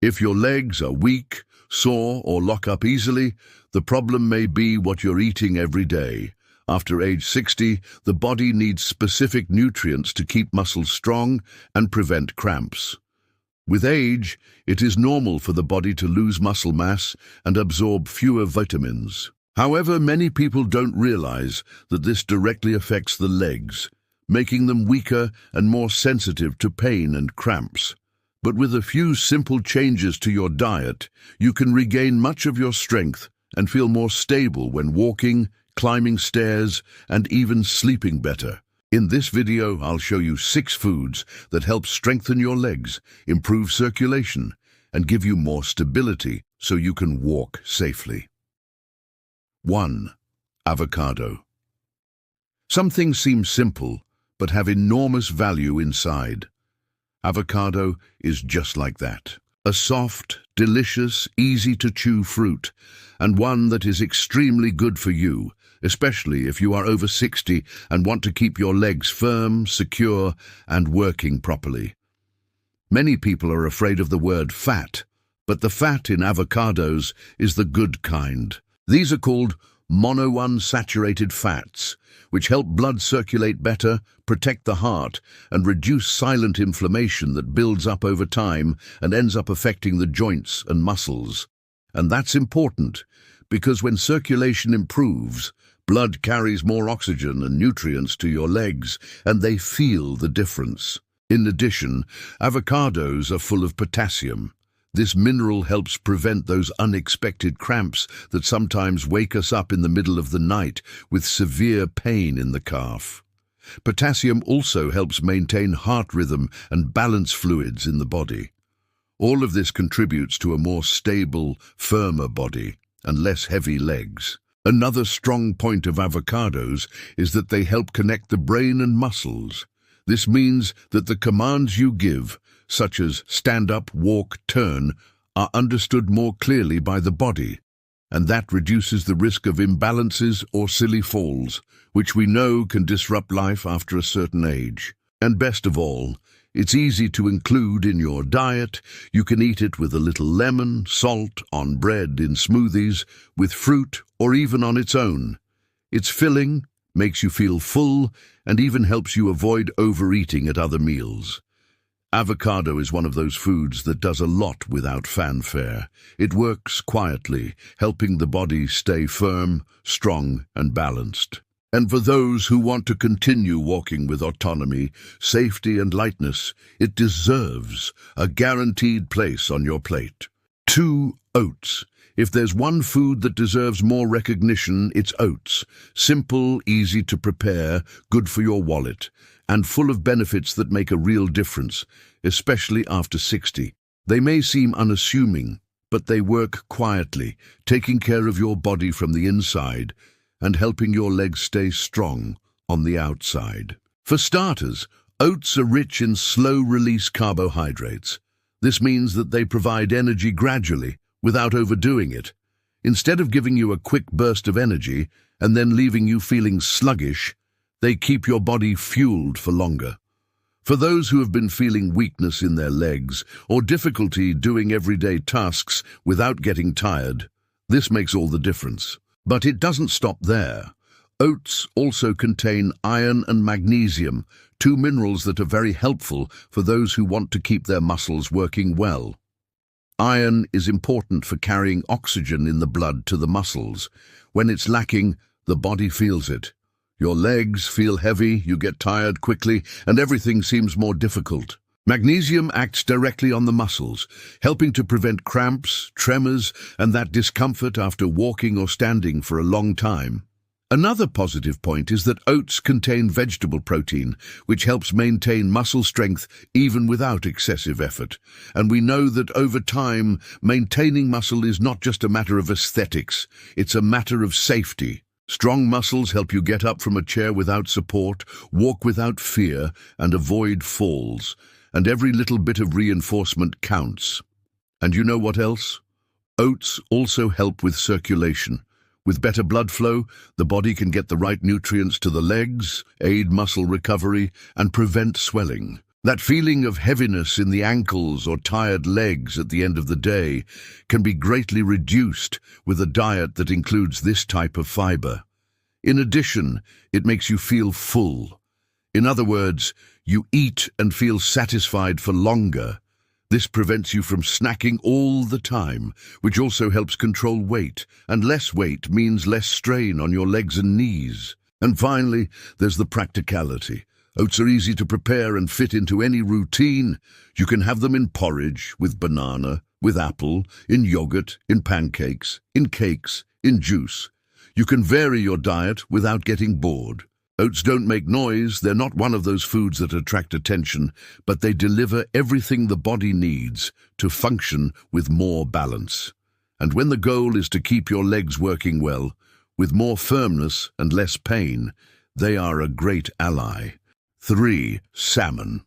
If your legs are weak, sore, or lock up easily, the problem may be what you're eating every day. After age 60, the body needs specific nutrients to keep muscles strong and prevent cramps. With age, it is normal for the body to lose muscle mass and absorb fewer vitamins. However, many people don't realize that this directly affects the legs, making them weaker and more sensitive to pain and cramps. But with a few simple changes to your diet, you can regain much of your strength and feel more stable when walking, climbing stairs, and even sleeping better. In this video, I'll show you 6 foods that help strengthen your legs, improve circulation, and give you more stability so you can walk safely. 1. Avocado. Some things seem simple, but have enormous value inside. Avocado is just like that. A soft, delicious, easy-to-chew fruit, and one that is extremely good for you, especially if you are over 60 and want to keep your legs firm, secure, and working properly. Many people are afraid of the word fat, but the fat in avocados is the good kind. These are called monounsaturated fats, which help blood circulate better, protect the heart, and reduce silent inflammation that builds up over time and ends up affecting the joints and muscles. And that's important, because when circulation improves, blood carries more oxygen and nutrients to your legs, and they feel the difference. In addition, avocados are full of potassium. This mineral helps prevent those unexpected cramps that sometimes wake us up in the middle of the night with severe pain in the calf. Potassium also helps maintain heart rhythm and balance fluids in the body. All of this contributes to a more stable, firmer body and less heavy legs. Another strong point of avocados is that they help connect the brain and muscles. This means that the commands you give, such as stand up, walk, turn, are understood more clearly by the body, and that reduces the risk of imbalances or silly falls, which we know can disrupt life after a certain age. And best of all, it's easy to include in your diet. You can eat it with a little lemon, salt, on bread, in smoothies, with fruit, or even on its own. It's filling, makes you feel full, and even helps you avoid overeating at other meals. Avocado is one of those foods that does a lot without fanfare. It works quietly, helping the body stay firm, strong, and balanced. And for those who want to continue walking with autonomy, safety, and lightness, it deserves a guaranteed place on your plate. 2. Oats. If there's one food that deserves more recognition, it's oats. Simple, easy to prepare, good for your wallet, and full of benefits that make a real difference, especially after 60. They may seem unassuming, but they work quietly, taking care of your body from the inside and helping your legs stay strong on the outside. For starters, oats are rich in slow-release carbohydrates. This means that they provide energy gradually, without overdoing it. Instead of giving you a quick burst of energy and then leaving you feeling sluggish, they keep your body fueled for longer. For those who have been feeling weakness in their legs or difficulty doing everyday tasks without getting tired, this makes all the difference. But it doesn't stop there. Oats also contain iron and magnesium, 2 minerals that are very helpful for those who want to keep their muscles working well. Iron is important for carrying oxygen in the blood to the muscles. When it's lacking, the body feels it. Your legs feel heavy, you get tired quickly, and everything seems more difficult. Magnesium acts directly on the muscles, helping to prevent cramps, tremors, and that discomfort after walking or standing for a long time. Another positive point is that oats contain vegetable protein, which helps maintain muscle strength even without excessive effort. And we know that over time, maintaining muscle is not just a matter of aesthetics, it's a matter of safety. Strong muscles help you get up from a chair without support, walk without fear, and avoid falls. And every little bit of reinforcement counts. And you know what else? Oats also help with circulation. With better blood flow, the body can get the right nutrients to the legs, aid muscle recovery, and prevent swelling. That feeling of heaviness in the ankles or tired legs at the end of the day can be greatly reduced with a diet that includes this type of fiber. In addition, it makes you feel full. In other words, you eat and feel satisfied for longer. This prevents you from snacking all the time, which also helps control weight, and less weight means less strain on your legs and knees. And finally, there's the practicality. Oats are easy to prepare and fit into any routine. You can have them in porridge, with banana, with apple, in yogurt, in pancakes, in cakes, in juice. You can vary your diet without getting bored. Oats don't make noise, they're not one of those foods that attract attention, but they deliver everything the body needs to function with more balance. And when the goal is to keep your legs working well, with more firmness and less pain, they are a great ally. 3. Salmon.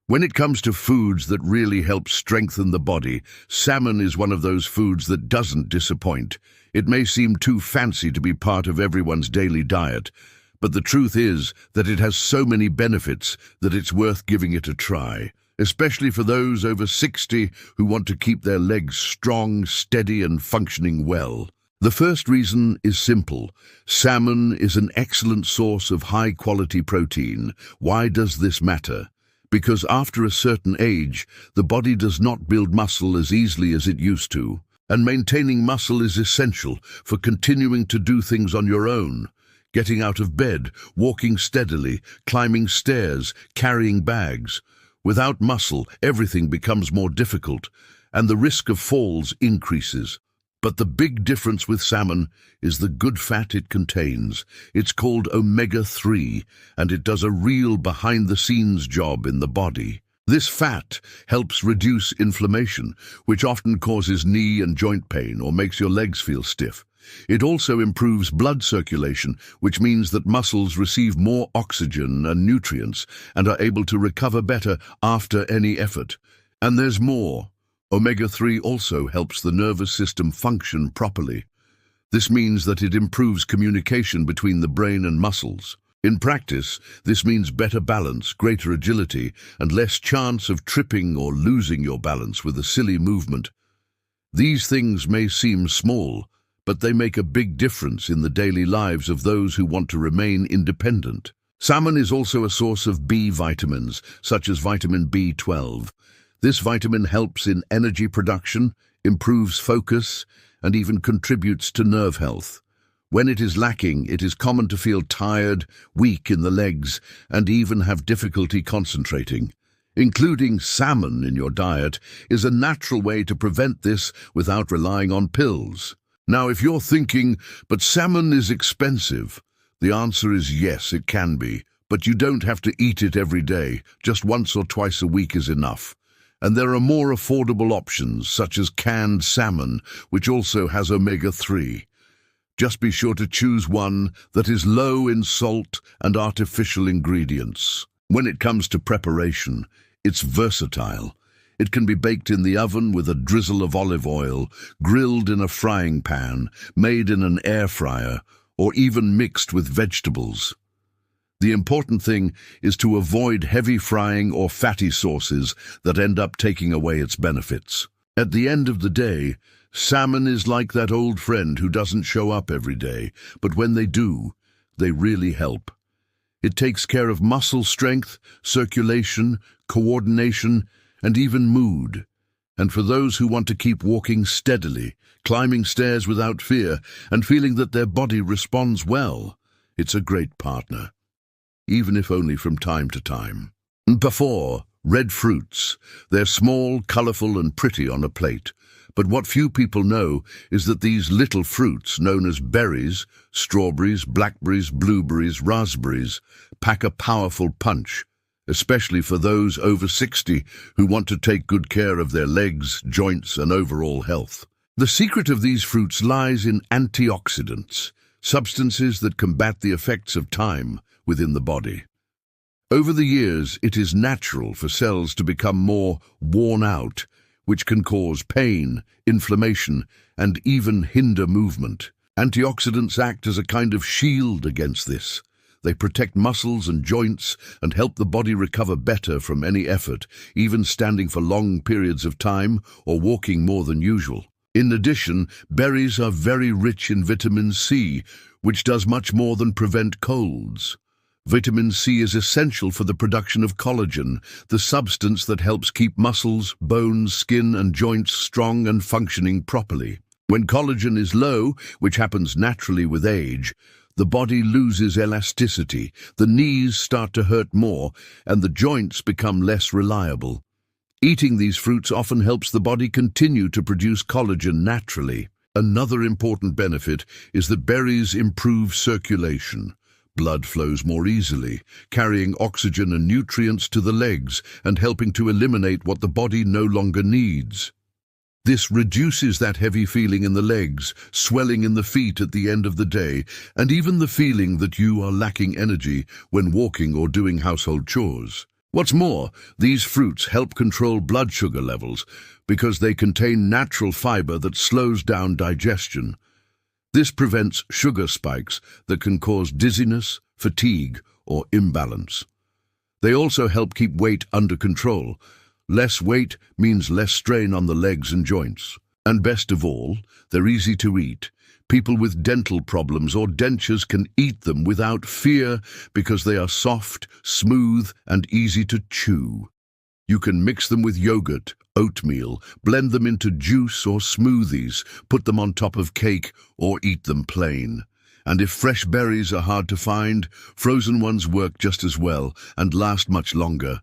When it comes to foods that really help strengthen the body, salmon is one of those foods that doesn't disappoint. It may seem too fancy to be part of everyone's daily diet, but the truth is that it has so many benefits that it's worth giving it a try, especially for those over 60 who want to keep their legs strong, steady, and functioning well. The first reason is simple. Salmon is an excellent source of high-quality protein. Why does this matter? Because after a certain age, the body does not build muscle as easily as it used to, and maintaining muscle is essential for continuing to do things on your own. Getting out of bed, walking steadily, climbing stairs, carrying bags. Without muscle, everything becomes more difficult, and the risk of falls increases. But the big difference with salmon is the good fat it contains. It's called omega-3, and it does a real behind-the-scenes job in the body. This fat helps reduce inflammation, which often causes knee and joint pain or makes your legs feel stiff. It also improves blood circulation, which means that muscles receive more oxygen and nutrients and are able to recover better after any effort. And there's more. Omega-3 also helps the nervous system function properly. This means that it improves communication between the brain and muscles. In practice, this means better balance, greater agility, and less chance of tripping or losing your balance with a silly movement. These things may seem small, but they make a big difference in the daily lives of those who want to remain independent. Salmon is also a source of B vitamins, such as vitamin B12. This vitamin helps in energy production, improves focus, and even contributes to nerve health. When it is lacking, it is common to feel tired, weak in the legs, and even have difficulty concentrating. Including salmon in your diet is a natural way to prevent this without relying on pills. Now, if you're thinking, but salmon is expensive, the answer is yes, it can be, but you don't have to eat it every day. Just once or twice a week is enough. And there are more affordable options, such as canned salmon, which also has omega-3. Just be sure to choose one that is low in salt and artificial ingredients. When it comes to preparation, it's versatile. It can be baked in the oven with a drizzle of olive oil, grilled in a frying pan, made in an air fryer, or even mixed with vegetables. The important thing is to avoid heavy frying or fatty sauces that end up taking away its benefits. At the end of the day, salmon is like that old friend who doesn't show up every day, but when they do, they really help. It takes care of muscle strength, circulation, coordination, and even mood. And for those who want to keep walking steadily, climbing stairs without fear, and feeling that their body responds well, it's a great partner, even if only from time to time. Before, red fruits. They're small, colorful, and pretty on a plate. But what few people know is that these little fruits, known as berries, strawberries, blackberries, blueberries, raspberries, pack a powerful punch, especially for those over 60 who want to take good care of their legs, joints, and overall health. The secret of these fruits lies in antioxidants, substances that combat the effects of time within the body. Over the years, it is natural for cells to become more worn out, which can cause pain, inflammation, and even hinder movement. Antioxidants act as a kind of shield against this. They protect muscles and joints and help the body recover better from any effort, even standing for long periods of time or walking more than usual. In addition, berries are very rich in vitamin C, which does much more than prevent colds. Vitamin C is essential for the production of collagen, the substance that helps keep muscles, bones, skin, and joints strong and functioning properly. When collagen is low, which happens naturally with age, the body loses elasticity, the knees start to hurt more, and the joints become less reliable. Eating these fruits often helps the body continue to produce collagen naturally. Another important benefit is that berries improve circulation. Blood flows more easily, carrying oxygen and nutrients to the legs and helping to eliminate what the body no longer needs. This reduces that heavy feeling in the legs, swelling in the feet at the end of the day, and even the feeling that you are lacking energy when walking or doing household chores. What's more, these fruits help control blood sugar levels because they contain natural fiber that slows down digestion. This prevents sugar spikes that can cause dizziness, fatigue, or imbalance. They also help keep weight under control. Less weight means less strain on the legs and joints. And best of all, they're easy to eat. People with dental problems or dentures can eat them without fear because they are soft, smooth, and easy to chew. You can mix them with yogurt, oatmeal, blend them into juice or smoothies, put them on top of cake, or eat them plain. And if fresh berries are hard to find, frozen ones work just as well and last much longer.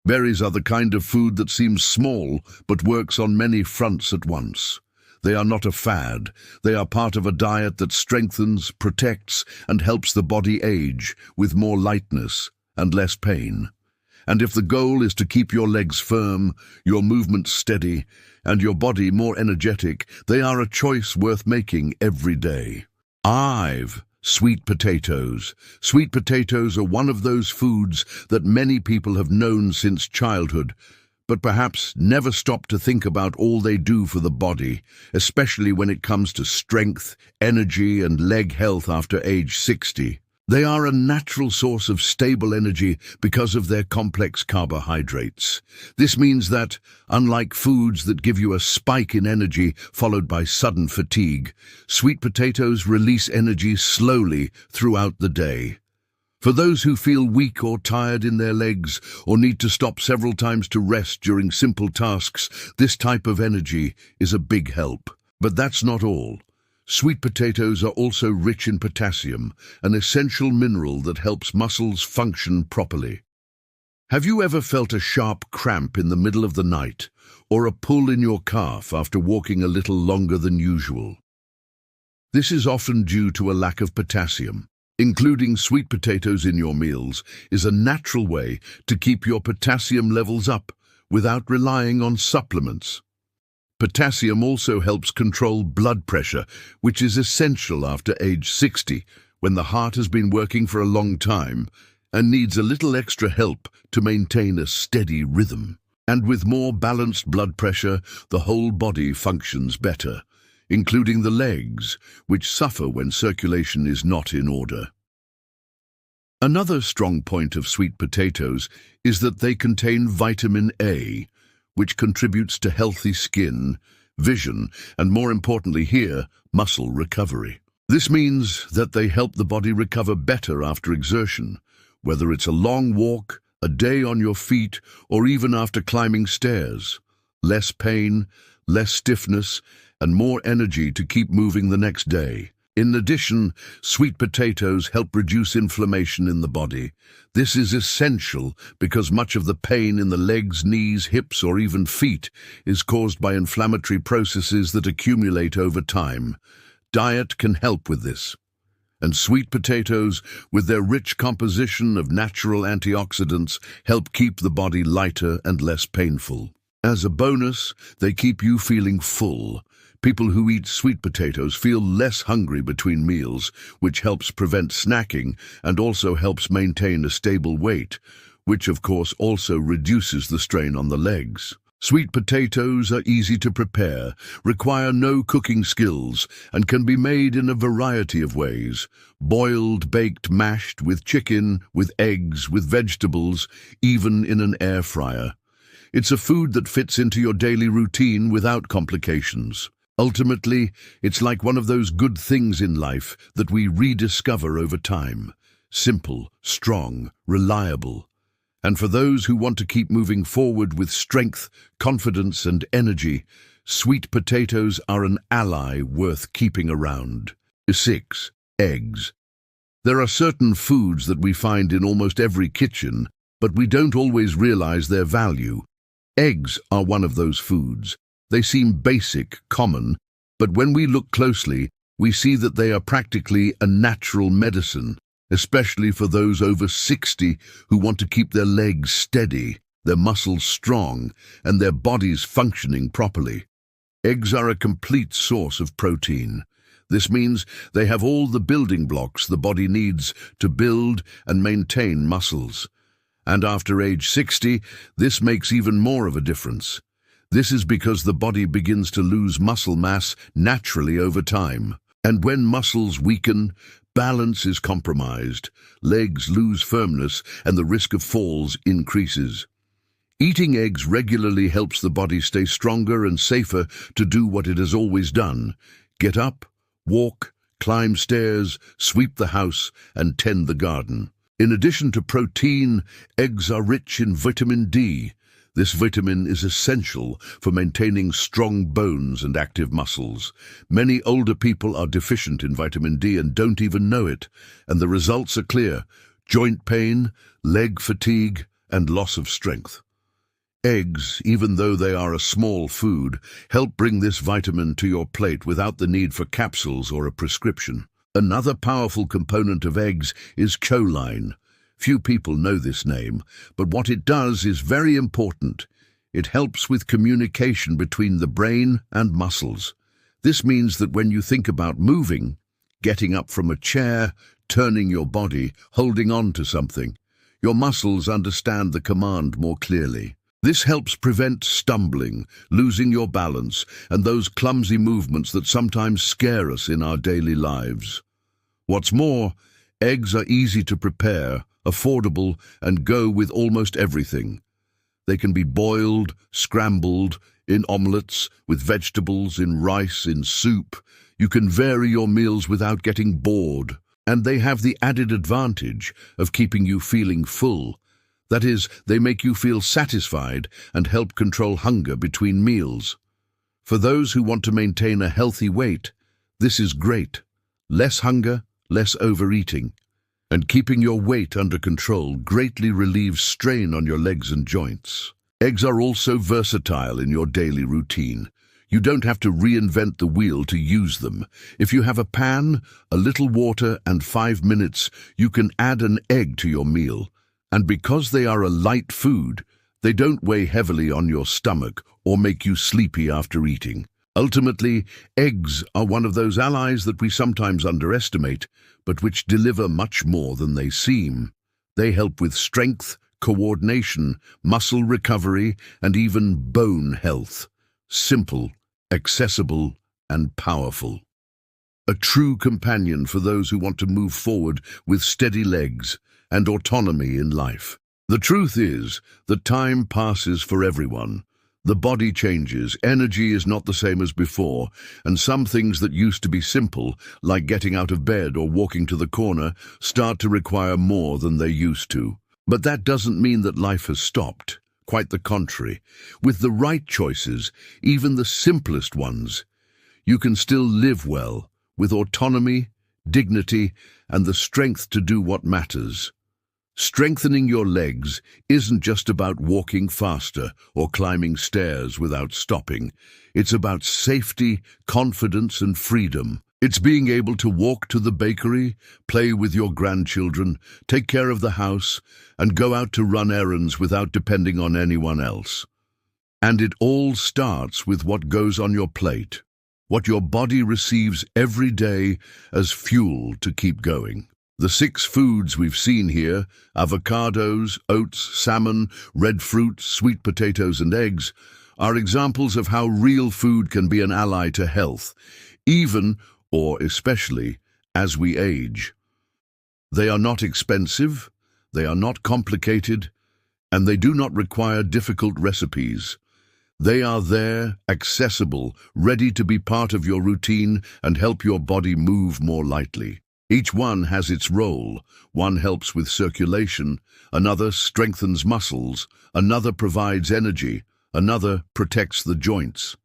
Berries are the kind of food that seems small but works on many fronts at once. They are not a fad. They are part of a diet that strengthens, protects, and helps the body age with more lightness and less pain. And if the goal is to keep your legs firm, your movements steady, and your body more energetic, they are a choice worth making every day. Sweet potatoes. Sweet potatoes are one of those foods that many people have known since childhood, but perhaps never stop to think about all they do for the body, especially when it comes to strength, energy, and leg health after age 60. They are a natural source of stable energy because of their complex carbohydrates. This means that, unlike foods that give you a spike in energy followed by sudden fatigue, sweet potatoes release energy slowly throughout the day. For those who feel weak or tired in their legs or need to stop several times to rest during simple tasks, this type of energy is a big help. But that's not all. Sweet potatoes are also rich in potassium, an essential mineral that helps muscles function properly. Have you ever felt a sharp cramp in the middle of the night, or a pull in your calf after walking a little longer than usual? This is often due to a lack of potassium. Including sweet potatoes in your meals is a natural way to keep your potassium levels up without relying on supplements. Potassium also helps control blood pressure, which is essential after age 60, when the heart has been working for a long time and needs a little extra help to maintain a steady rhythm. And with more balanced blood pressure, the whole body functions better, including the legs, which suffer when circulation is not in order. Another strong point of sweet potatoes is that they contain vitamin A, which contributes to healthy skin, vision, and more importantly here, muscle recovery. This means that they help the body recover better after exertion, whether it's a long walk, a day on your feet, or even after climbing stairs. Less pain, less stiffness, and more energy to keep moving the next day. In addition, sweet potatoes help reduce inflammation in the body. This is essential because much of the pain in the legs, knees, hips, or even feet is caused by inflammatory processes that accumulate over time. Diet can help with this. And sweet potatoes, with their rich composition of natural antioxidants, help keep the body lighter and less painful. As a bonus, they keep you feeling full. People who eat sweet potatoes feel less hungry between meals, which helps prevent snacking and also helps maintain a stable weight, which of course also reduces the strain on the legs. Sweet potatoes are easy to prepare, require no cooking skills, and can be made in a variety of ways. Boiled, baked, mashed, with chicken, with eggs, with vegetables, even in an air fryer. It's a food that fits into your daily routine without complications. Ultimately, it's like one of those good things in life that we rediscover over time. Simple, strong, reliable. And for those who want to keep moving forward with strength, confidence, and energy, sweet potatoes are an ally worth keeping around. 6. Eggs. There are certain foods that we find in almost every kitchen, but we don't always realize their value. Eggs are one of those foods. They seem basic, common, but when we look closely, we see that they are practically a natural medicine, especially for those over 60 who want to keep their legs steady, their muscles strong, and their bodies functioning properly. Eggs are a complete source of protein. This means they have all the building blocks the body needs to build and maintain muscles. And after age 60, this makes even more of a difference. This is because the body begins to lose muscle mass naturally over time. And when muscles weaken, balance is compromised, legs lose firmness, and the risk of falls increases. Eating eggs regularly helps the body stay stronger and safer to do what it has always done: get up, walk, climb stairs, sweep the house, and tend the garden. In addition to protein, eggs are rich in vitamin D. This vitamin is essential for maintaining strong bones and active muscles. Many older people are deficient in vitamin D and don't even know it, and the results are clear: joint pain, leg fatigue, and loss of strength. Eggs, even though they are a small food, help bring this vitamin to your plate without the need for capsules or a prescription. Another powerful component of eggs is choline. Few people know this name, but what it does is very important. It helps with communication between the brain and muscles. This means that when you think about moving, getting up from a chair, turning your body, holding on to something, your muscles understand the command more clearly. This helps prevent stumbling, losing your balance, and those clumsy movements that sometimes scare us in our daily lives. What's more, eggs are easy to prepare, affordable, and go with almost everything. They can be boiled, scrambled, in omelettes, with vegetables, in rice, in soup. You can vary your meals without getting bored. And they have the added advantage of keeping you feeling full. That is, they make you feel satisfied and help control hunger between meals. For those who want to maintain a healthy weight, this is great. Less hunger, less overeating. And keeping your weight under control greatly relieves strain on your legs and joints. Eggs are also versatile in your daily routine. You don't have to reinvent the wheel to use them. If you have a pan, a little water, and 5 minutes, you can add an egg to your meal. And because they are a light food, they don't weigh heavily on your stomach or make you sleepy after eating. Ultimately, eggs are one of those allies that we sometimes underestimate, but which deliver much more than they seem. They help with strength, coordination, muscle recovery, and even bone health. Simple, accessible, and powerful. A true companion for those who want to move forward with steady legs and autonomy in life. The truth is that time passes for everyone. The body changes, energy is not the same as before, and some things that used to be simple, like getting out of bed or walking to the corner, start to require more than they used to. But that doesn't mean that life has stopped. Quite the contrary. With the right choices, even the simplest ones, you can still live well, with autonomy, dignity, and the strength to do what matters. Strengthening your legs isn't just about walking faster or climbing stairs without stopping. It's about safety, confidence, and freedom. It's being able to walk to the bakery, play with your grandchildren, take care of the house, and go out to run errands without depending on anyone else. And it all starts with what goes on your plate, what your body receives every day as fuel to keep going. The 6 foods we've seen here, avocados, oats, salmon, red fruit, sweet potatoes, and eggs, are examples of how real food can be an ally to health, even, or especially, as we age. They are not expensive, they are not complicated, and they do not require difficult recipes. They are there, accessible, ready to be part of your routine and help your body move more lightly. Each one has its role. One helps with circulation, another strengthens muscles, another provides energy, another protects the joints.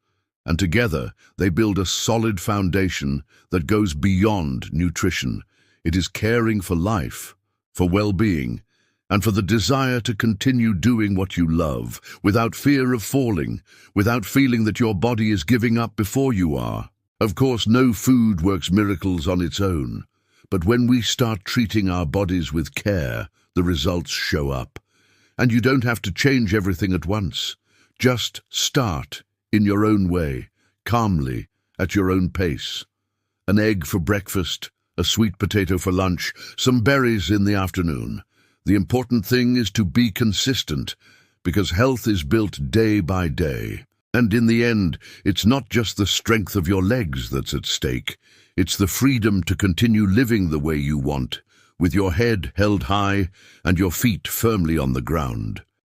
And together, they build a solid foundation that goes beyond nutrition. It is caring for life, for well-being, and for the desire to continue doing what you love, without fear of falling, without feeling that your body is giving up before you are. Of course, no food works miracles on its own, but when we start treating our bodies with care, the results show up. And you don't have to change everything at once. Just start in your own way, calmly, at your own pace. An egg for breakfast, a sweet potato for lunch, some berries in the afternoon. The important thing is to be consistent, because health is built day by day. And in the end, it's not just the strength of your legs that's at stake. It's the freedom to continue living the way you want, with your head held high and your feet firmly on the ground.